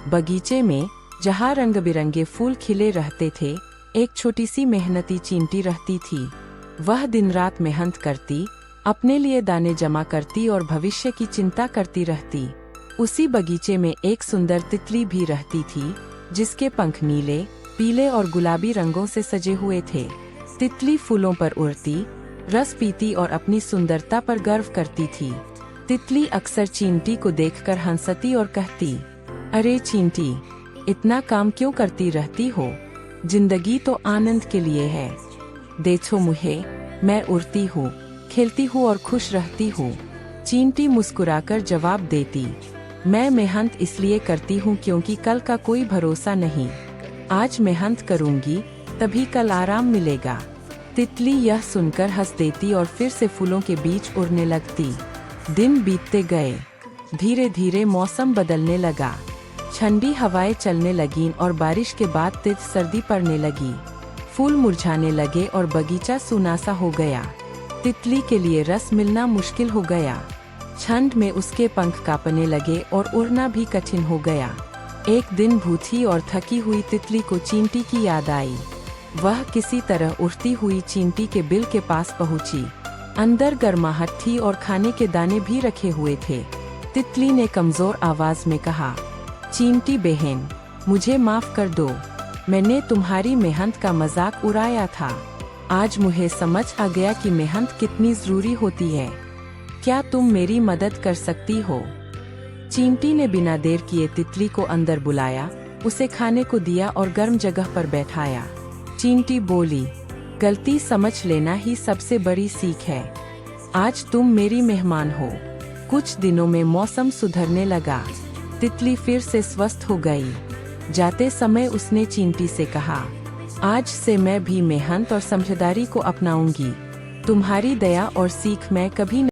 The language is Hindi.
बगीचे में, जहाँ रंग बिरंगे फूल खिले रहते थे, एक छोटी सी मेहनती चींटी रहती थी। वह दिन रात मेहनत करती, अपने लिए दाने जमा करती और भविष्य की चिंता करती रहती। उसी बगीचे में एक सुंदर तितली भी रहती थी, जिसके पंख नीले, पीले और गुलाबी रंगों से सजे हुए थे। तितली फूलों पर उड़ती, रस पीती और अपनी सुंदरता पर गर्व करती थी। तितली अक्सर चींटी को देखकर हंसती और कहती, अरे चींटी, इतना काम क्यों करती रहती हो? जिंदगी तो आनंद के लिए है। देखो मुझे, मैं उड़ती हूँ, खेलती हूँ और खुश रहती हूँ। चींटी मुस्कुराकर जवाब देती, मैं मेहनत इसलिए करती हूँ क्योंकि कल का कोई भरोसा नहीं। आज मेहनत करूँगी, तभी कल आराम मिलेगा। तितली यह सुनकर हंस देती और फिर से फूलों के बीच उड़ने लगती। दिन बीतते गए, धीरे धीरे मौसम बदलने लगा। ठंडी हवाएं चलने लगीं और बारिश के बाद तेज सर्दी पड़ने लगी। फूल मुरझाने लगे और बगीचा सुनासा हो गया। तितली के लिए रस मिलना मुश्किल हो गया। ठंड में उसके पंख कांपने लगे और उड़ना भी कठिन हो गया। एक दिन भूखी और थकी हुई तितली को चींटी की याद आई। वह किसी तरह उड़ती हुई चींटी के बिल के पास पहुंची। अंदर गर्माहट थी और खाने के दाने भी रखे हुए थे। तितली ने कमजोर आवाज में कहा, चींटी बहन, मुझे माफ कर दो। मैंने तुम्हारी मेहनत का मजाक उड़ाया था। आज मुझे समझ आ गया कि मेहनत कितनी जरूरी होती है। क्या तुम मेरी मदद कर सकती हो? चींटी ने बिना देर किए तितली को अंदर बुलाया, उसे खाने को दिया और गर्म जगह पर बैठाया। चींटी बोली, गलती समझ लेना ही सबसे बड़ी सीख है। आज तुम मेरी मेहमान हो। कुछ दिनों में मौसम सुधरने लगा। तितली फिर से स्वस्थ हो गई। जाते समय उसने चींटी से कहा, आज से मैं भी मेहनत और समझदारी को अपनाऊंगी। तुम्हारी दया और सीख मैं कभी